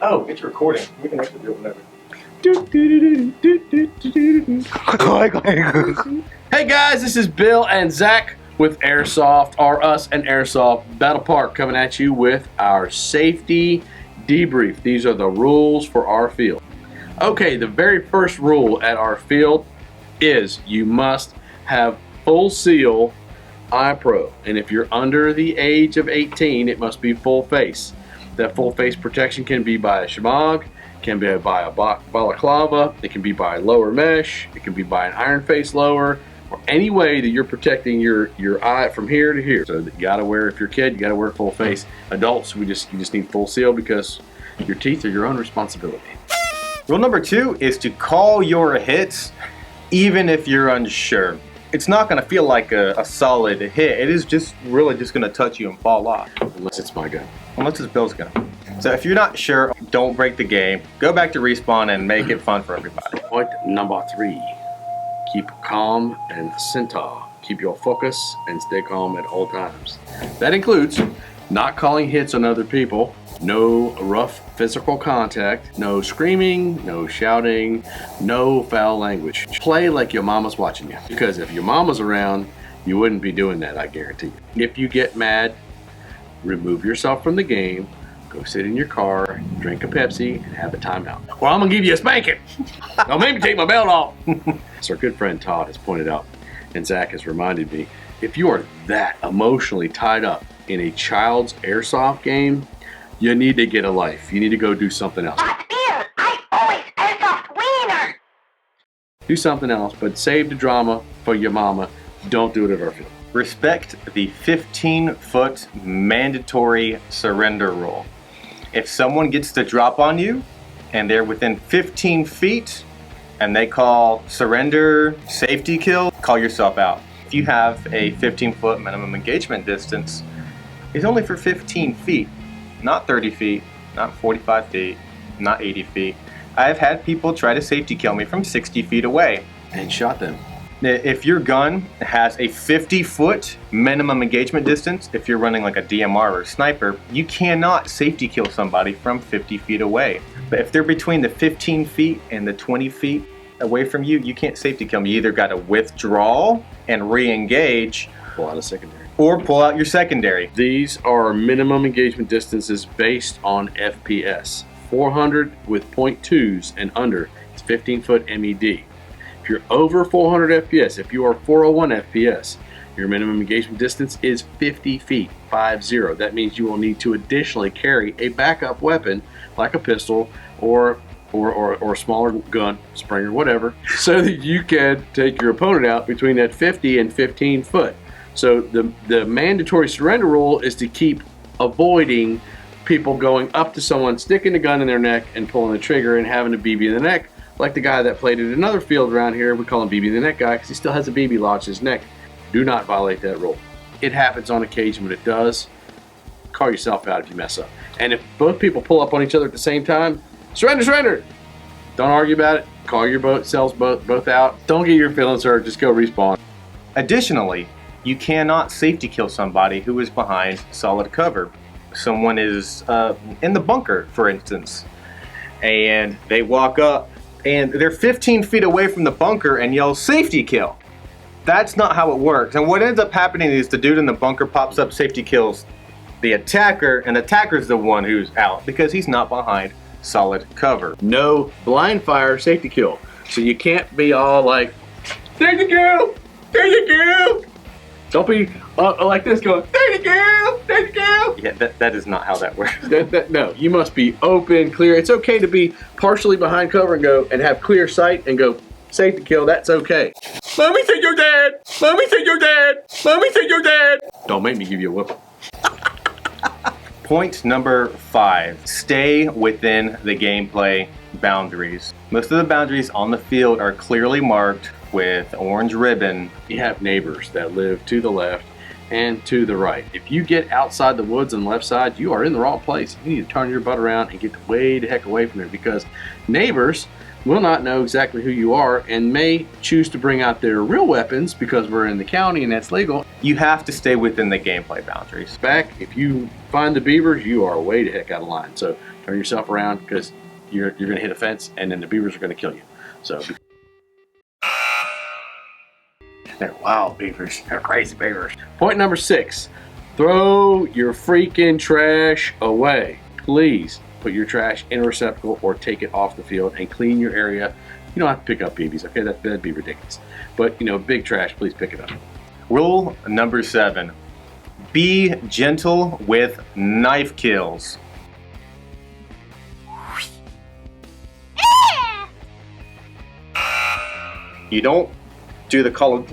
Oh, it's recording. We can actually do it whenever. Hey guys, this is Bill and Zach with Airsoft, or us and Airsoft Battle Park, coming at you with our safety debrief. These are the rules for our field. Okay, the very first rule at our field is you must have full seal iPro, and if you're under the age of 18, it must be full face. That full face protection can be by a shemagh, can be by a balaclava, it can be by lower mesh, it can be by an iron face lower, or any way that you're protecting your eye from here to here. So you gotta wear, if you're a kid, you gotta wear full face. Adults, you just need full seal because your teeth are your own responsibility. Rule number 2 is to call your hits even if you're unsure. It's not going to feel like a solid hit. It is just really just going to touch you and fall off. Unless it's my gun. Unless it's Bill's gun. So if you're not sure, don't break the game. Go back to respawn and make it fun for everybody. Point number 3. Keep calm and center. Keep your focus and stay calm at all times. That includes not calling hits on other people, no rough physical contact, no screaming, no shouting, no foul language. Play like your mama's watching you, because if your mama's around, you wouldn't be doing that, I guarantee you. If you get mad, remove yourself from the game, go sit in your car, drink a Pepsi, and have a timeout. Or I'm gonna give you a spanking. Don't make me take my belt off. As our good friend Todd has pointed out, and Zach has reminded me, if you are that emotionally tied up in a child's airsoft game, you need to get a life. You need to go do something else. I always Airsoft wiener. Do something else, but save the drama for your mama. Don't do it at our field. Respect the 15-foot mandatory surrender rule. If someone gets the drop on you and they're within 15 feet and they call surrender, safety kill, call yourself out. If you have a 15-foot minimum engagement distance, it's only for 15 feet. Not 30 feet, not 45 feet, not 80 feet. I've had people try to safety kill me from 60 feet away. And shot them. If your gun has a 50-foot minimum engagement distance, if you're running like a DMR or a sniper, you cannot safety kill somebody from 50 feet away. But if they're between the 15 feet and the 20 feet away from you, you can't safety kill them. You either got to withdraw and re-engage, Pull out a secondary. or pull out your secondary. These are minimum engagement distances based on FPS. 400 with .2s and under, it's 15-foot MED. If you're over 400 FPS, if you are 401 FPS, your minimum engagement distance is 50 feet, 50. That means you will need to additionally carry a backup weapon like a pistol or a smaller gun, spring or whatever, so that you can take your opponent out between that 50 and 15 foot. So the mandatory surrender rule is to keep avoiding people going up to someone, sticking the gun in their neck and pulling the trigger and having a BB in the neck, like the guy that played at another field around here. We call him BB in the neck guy because he still has a BB lodged in his neck. Do not violate that rule. It happens on occasion, but it does. Call yourself out if you mess up. And if both people pull up on each other at the same time, surrender, surrender. Don't argue about it. Call your cells both out. Don't get your feelings hurt. Just go respawn. Additionally, you cannot safety kill somebody who is behind solid cover. Someone is in the bunker, for instance, and they walk up and they're 15 feet away from the bunker and yell safety kill. That's not how it works. And what ends up happening is the dude in the bunker pops up, safety kills the attacker, and the attacker's the one who's out because he's not behind solid cover. No blind fire safety kill. So you can't be all like, there you go, there you go. Don't be like this going, there you go, there you go. Yeah, that is not how that works. No, you must be open, clear. It's okay to be partially behind cover and go and have clear sight and go safety kill. That's okay. Mommy said you're dead. Mommy said you're dead. Mommy said you're dead. Don't make me give you a whoop. Point number 5, stay within the gameplay boundaries. Most of the boundaries on the field are clearly marked with orange ribbon. You have neighbors that live to the left and to the right. If you get outside the woods on the left side, you are in the wrong place. You need to turn your butt around and get way the heck away from there, because neighbors will not know exactly who you are and may choose to bring out their real weapons because we're in the county and that's legal. You have to stay within the gameplay boundaries. Back, if you find the beavers, you are way the heck out of line. So turn yourself around because you're going to hit a fence and then the beavers are going to kill you. So They're wild beavers. They're crazy beavers. point number 6, throw your freaking trash away. Please put your trash in a receptacle or take it off the field and clean your area. You don't have to pick up BBs, okay? That'd be ridiculous. But, big trash, please pick it up. Rule number 7. Be gentle with knife kills. You don't do the color.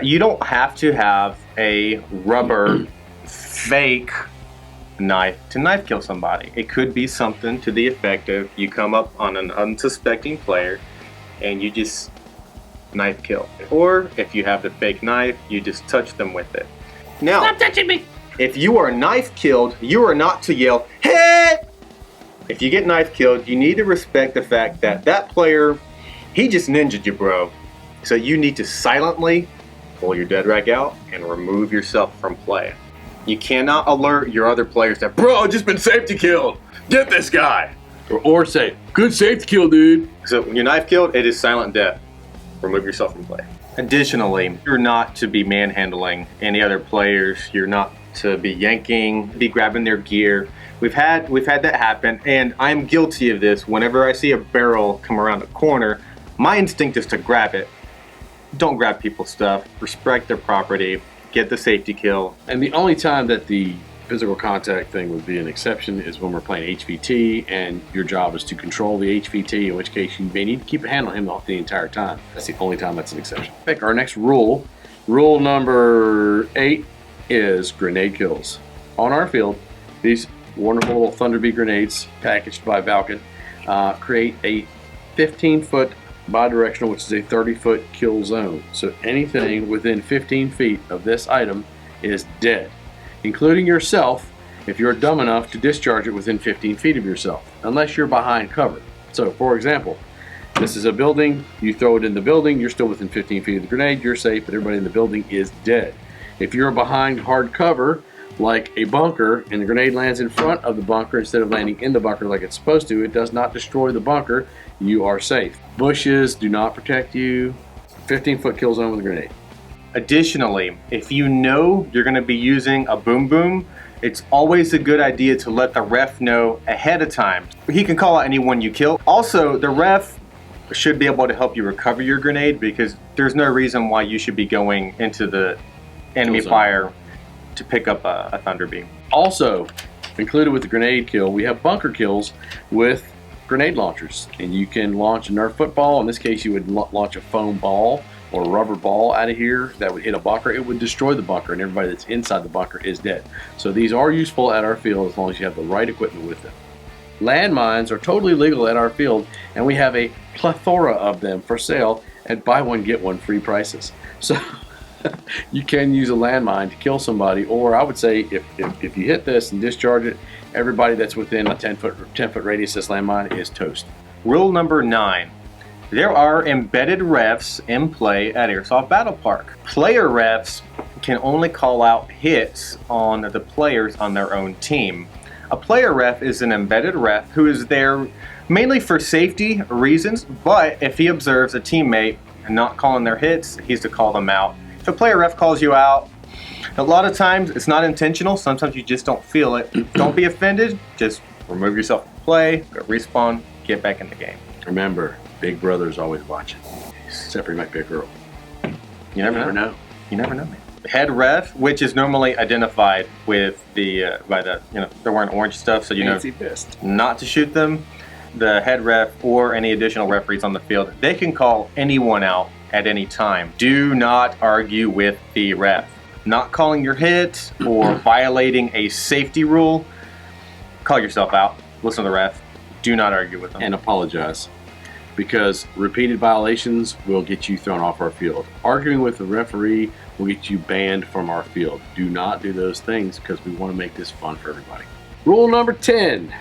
You don't have to have a rubber fake knife to knife kill somebody. It could be something to the effect of you come up on an unsuspecting player and you just knife kill. Or if you have the fake knife, you just touch them with it. Now, Stop touching me! if you are knife killed, you are not to yell, "Hey!" If you get knife killed, you need to respect the fact that that player, he just ninja'd you, bro. So you need to silently pull your dead rag out and remove yourself from play. You cannot alert your other players that, "Bro, just been safety killed. Get this guy." Or say, good safety kill, dude. So when you're knife killed, it is silent death. Remove yourself from play. Additionally, you're not to be manhandling any other players. You're not to be yanking, be grabbing their gear. We've had that happen, and I'm guilty of this. Whenever I see a barrel come around a corner, my instinct is to grab it. Don't grab people's stuff. Respect their property. Get the safety kill. And the only time that the physical contact thing would be an exception is when we're playing HVT and your job is to control the HVT, in which case you may need to keep a hand on him the entire time. That's the only time that's an exception. Pick our next rule. Rule number 8 is grenade kills. On our field, these wonderful little Thunder Bee grenades packaged by Valken create a 15-foot bidirectional, which is a 30-foot kill zone. So anything within 15 feet of this item is dead, including yourself if you're dumb enough to discharge it within 15 feet of yourself, unless you're behind cover. So for example, this is a building, you throw it in the building, you're still within 15 feet of the grenade, you're safe, but everybody in the building is dead. If you're behind hard cover, like a bunker, and the grenade lands in front of the bunker instead of landing in the bunker like it's supposed to, it does not destroy the bunker, you are safe. Bushes do not protect you. 15-foot kill zone with a grenade. Additionally, if you know you're going to be using a boom boom, it's always a good idea to let the ref know ahead of time. He can call out anyone you kill. Also, the ref should be able to help you recover your grenade, because there's no reason why you should be going into the enemy fire to pick up a Thunder Beam. Also, included with the grenade kill, we have bunker kills with grenade launchers. And you can launch a Nerf football. In this case, you would launch a foam ball or a rubber ball out of here that would hit a bunker. It would destroy the bunker, and everybody that's inside the bunker is dead. So these are useful at our field as long as you have the right equipment with them. Landmines are totally legal at our field, and we have a plethora of them for sale at buy one get one free prices. So you can use a landmine to kill somebody, or I would say if you hit this and discharge it, everybody that's within a 10-foot radius of this landmine is toast. Rule number 9. There are embedded refs in play at Airsoft Battle Park. Player refs can only call out hits on the players on their own team. A player ref is an embedded ref who is there mainly for safety reasons, but if he observes a teammate not calling their hits, he's to call them out. If a player ref calls you out, a lot of times it's not intentional, sometimes you just don't feel it. Don't be offended, just remove yourself from play, go respawn, get back in the game. Remember, Big Brother's always watching, except for you might be a girl. You never know. You never know, man. Head ref, which is normally identified with the by the they're wearing orange stuff, so you know not to shoot them. The head ref or any additional referees on the field, they can call anyone out at any time. Do not argue with the ref. Not calling your hit or violating a safety rule, call yourself out. Listen to the ref. Do not argue with them. And apologize, because repeated violations will get you thrown off our field. Arguing with the referee will get you banned from our field. Do not do those things, because we want to make this fun for everybody. Rule number 10,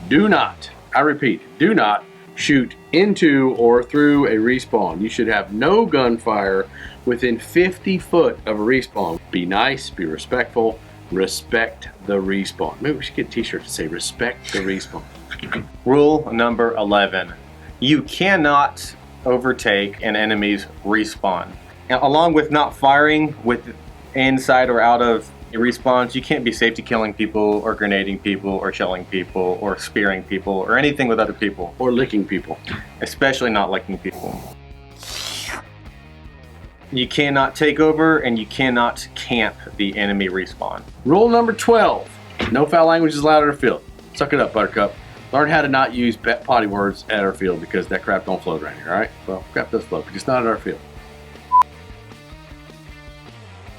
do not, I repeat, do not shoot into or through a respawn. You should have no gunfire within 50 foot of a respawn. Be nice, be respectful, Respect the respawn. Maybe we should get t-shirts that say respect the respawn. Rule number 11. You cannot overtake an enemy's respawn. Now, along with not firing with inside or out of your respawns, you can't be safety killing people or grenading people or shelling people or spearing people or anything with other people. Or licking people. Especially not licking people. You cannot take over and you cannot camp the enemy respawn. Rule number 12. No foul language is allowed at our field. Suck it up, Buttercup. Learn how to not use potty words at our field because that crap don't float around here, alright? Well, crap does float, but just not at our field.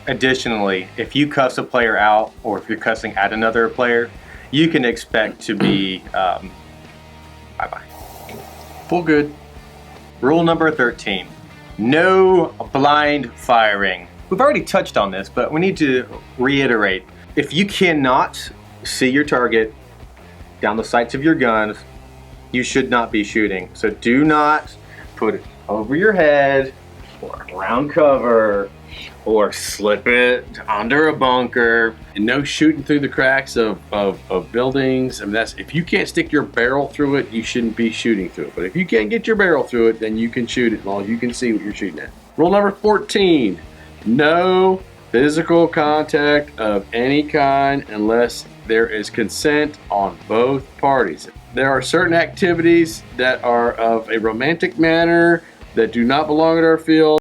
Additionally, if you cuss a player out or if you're cussing at another player, you can expect to be bye-bye. Full good. Rule number 13. No blind firing. We've already touched on this, but we need to reiterate. If you cannot see your target down the sights of your guns, you should not be shooting. So do not put it over your head or around cover or slip it under a bunker. And no shooting through the cracks of buildings. I mean, that's, if you can't stick your barrel through it, you shouldn't be shooting through it. But if you can't get your barrel through it, then you can shoot it as long as you can see what you're shooting at. Rule number 14, no physical contact of any kind unless there is consent on both parties. There are certain activities that are of a romantic manner that do not belong at our field.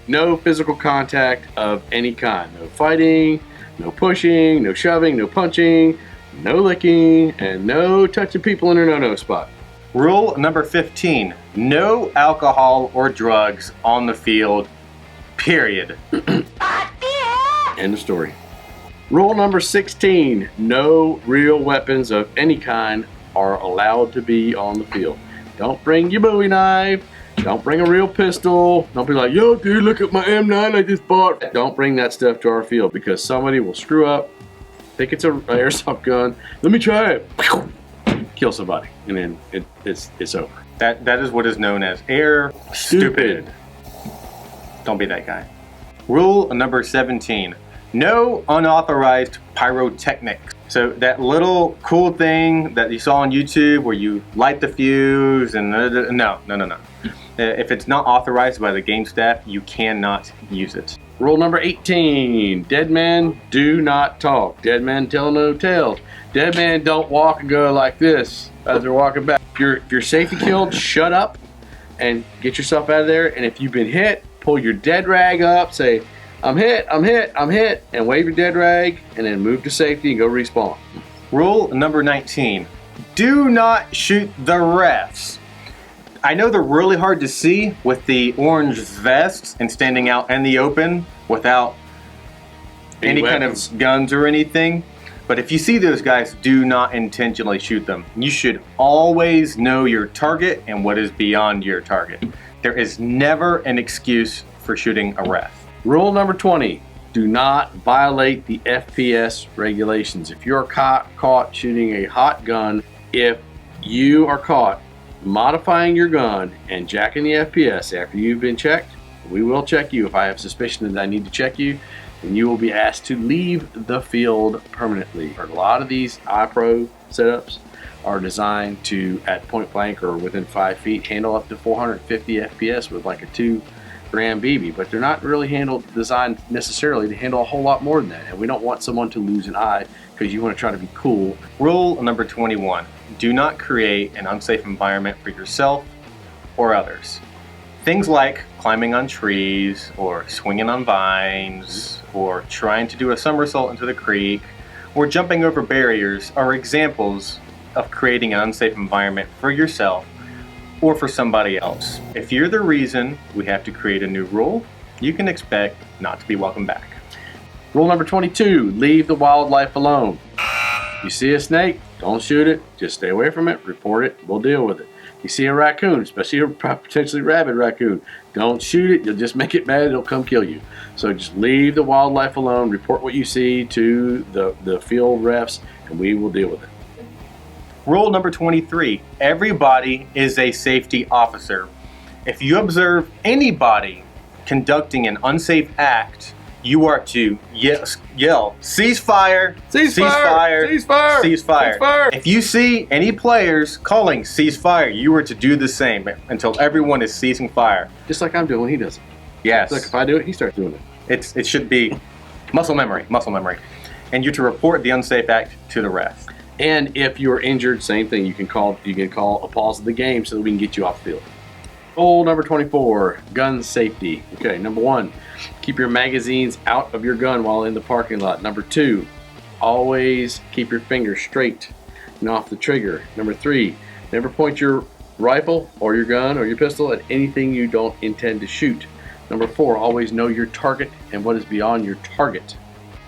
No physical contact of any kind. No fighting, no pushing, no shoving, no punching, no licking, and no touching people in their no-no spot. Rule number 15. No alcohol or drugs on the field, period. End of story. Rule number 16. No real weapons of any kind are allowed to be on the field. Don't bring your Bowie knife. Don't bring a real pistol. Don't be like, yo, dude, look at my M9 I just bought. Don't bring that stuff to our field because somebody will screw up, think it's an airsoft gun. Let me try it. Kill somebody, and then it's over. That is what is known as air stupid. Don't be that guy. Rule number 17. No unauthorized pyrotechnics. So that little cool thing that you saw on YouTube where you light the fuse and no. If it's not authorized by the game staff, you cannot use it. Rule number 18. Dead men do not talk. Dead men tell no tales. Dead men don't walk and go like this as they're walking back. If you're safety killed, shut up and get yourself out of there. And if you've been hit, pull your dead rag up, say, I'm hit, I'm hit, I'm hit, and wave your dead rag, and then move to safety and go respawn. Rule number 19. Do not shoot the refs. I know they're really hard to see with the orange vests and standing out in the open without any kind of guns or anything. But if you see those guys, do not intentionally shoot them. You should always know your target and what is beyond your target. There is never an excuse for shooting a ref. Rule number 20. Do not violate the FPS regulations. If you're caught shooting a hot gun, if you are caught modifying your gun and jacking the FPS after you've been checked, we will check you. If I have suspicion that I need to check you, then you will be asked to leave the field permanently. A lot of these iPro setups are designed to, at point blank or within 5 feet, handle up to 450 FPS with like a 2-gram BB, but they're not really designed necessarily to handle a whole lot more than that. And we don't want someone to lose an eye because you want to try to be cool. Rule number 21. Do not create an unsafe environment for yourself or others. Things like climbing on trees or swinging on vines or trying to do a somersault into the creek or jumping over barriers are examples of creating an unsafe environment for yourself or for somebody else. If you're the reason we have to create a new rule, you can expect not to be welcome back. Rule number 22, leave the wildlife alone. You see a snake, don't shoot it, just stay away from it, report it, we'll deal with it. You see a raccoon, especially a potentially rabid raccoon, don't shoot it, you'll just make it mad, it'll come kill you. So just leave the wildlife alone, report what you see to the field refs, and we will deal with it. Rule number 23, everybody is a safety officer. If you observe anybody conducting an unsafe act, you are to yell ceasefire, Ceasefire! Ceasefire! ceasefire. Ceasefire! If you see any players calling ceasefire, you are to do the same until everyone is ceasing fire. Just like I'm doing when he does it. Yes. Look, if I do it, he starts doing it. It should be muscle memory. And you're to report the unsafe act to the ref. And if you're injured, same thing. You can call a pause of the game so that we can get you off the field. Rule number 24, gun safety. Okay, number 1, keep your magazines out of your gun while in the parking lot. Number 2, always keep your fingers straight and off the trigger. Number 3, never point your rifle or your gun or your pistol at anything you don't intend to shoot. Number 4, always know your target and what is beyond your target.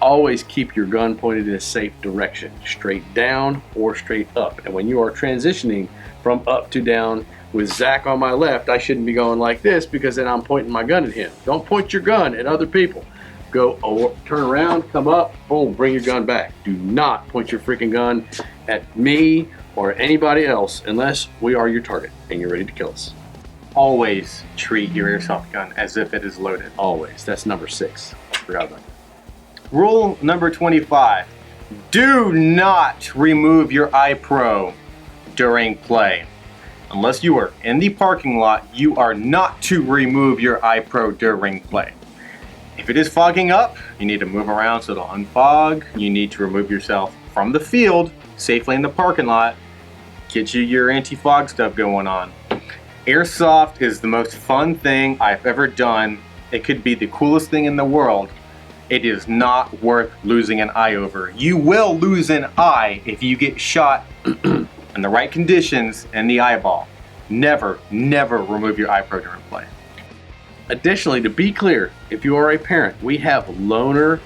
Always keep your gun pointed in a safe direction, straight down or straight up. And when you are transitioning from up to down with Zach on my left, I shouldn't be going like this because then I'm pointing my gun at him. Don't point your gun at other people. Go turn around, come up, boom, bring your gun back. Do not point your freaking gun at me or anybody else unless we are your target and you're ready to kill us. Always treat your airsoft gun as if it is loaded. Always. That's number 6. Forgot about that. Rule number 25, do not remove your iPro during play. Unless you are in the parking lot, you are not to remove your iPro during play. If it is fogging up, you need to move around so it'll unfog. You need to remove yourself from the field safely in the parking lot. Get you your anti-fog stuff going on. Airsoft is the most fun thing I've ever done. It could be the coolest thing in the world. It is not worth losing an eye over. You will lose an eye if you get shot in the right conditions in the eyeball. Never remove your iPro during play. Additionally, to be clear, if you are a parent, we have loaner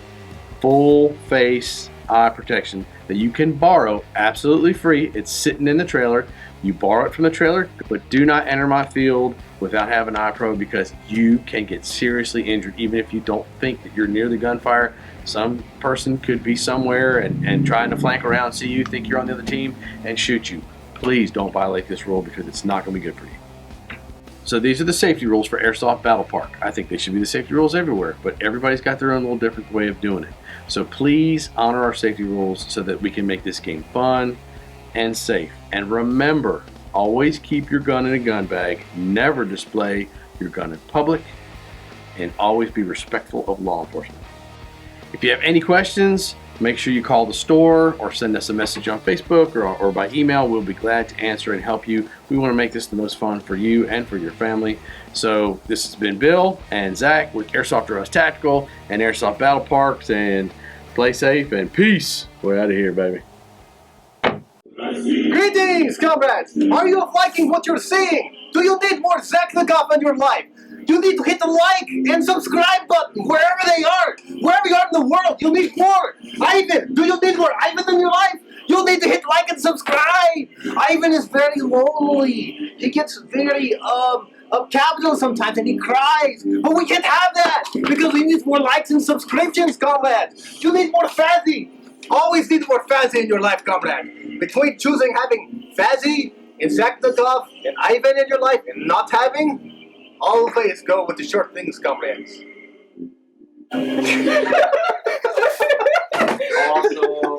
full face eye protection that you can borrow absolutely free. It's sitting in the trailer. You borrow it from the trailer, but do not enter my field without having iPro because you can get seriously injured even if you don't think that you're near the gunfire. Some person could be somewhere and trying to flank around, see you, think you're on the other team, and shoot you. Please don't violate this rule because it's not going to be good for you. So these are the safety rules for Airsoft Battle Park. I think they should be the safety rules everywhere, but everybody's got their own little different way of doing it. So please honor our safety rules so that we can make this game fun and safe. And remember, always keep your gun in a gun bag, never display your gun in public, and always be respectful of law enforcement. If you have any questions, make sure you call the store or send us a message on Facebook or by email. We'll be glad to answer and help you. We want to make this the most fun for you and for your family. So this has been Bill and Zach with Airsoft Us Tactical and Airsoft Battle Parks, and play safe and peace. We're out of here, baby. Greetings, comrades! Are you liking what you're seeing? Do you need more Zach the Goff in your life? You need to hit the like and subscribe button wherever they are. Wherever you are in the world, you need more. Ivan, do you need more Ivan in your life? You need to hit like and subscribe. Ivan is very lonely. He gets very capital sometimes and he cries. But we can't have that because we need more likes and subscriptions, comrades. You need more Fazzy. Always need more Fazzy in your life, comrade. Between choosing having Fazzy and Zach the Goff and Ivan in your life and not having, always go with the short things, comrades. Awesome.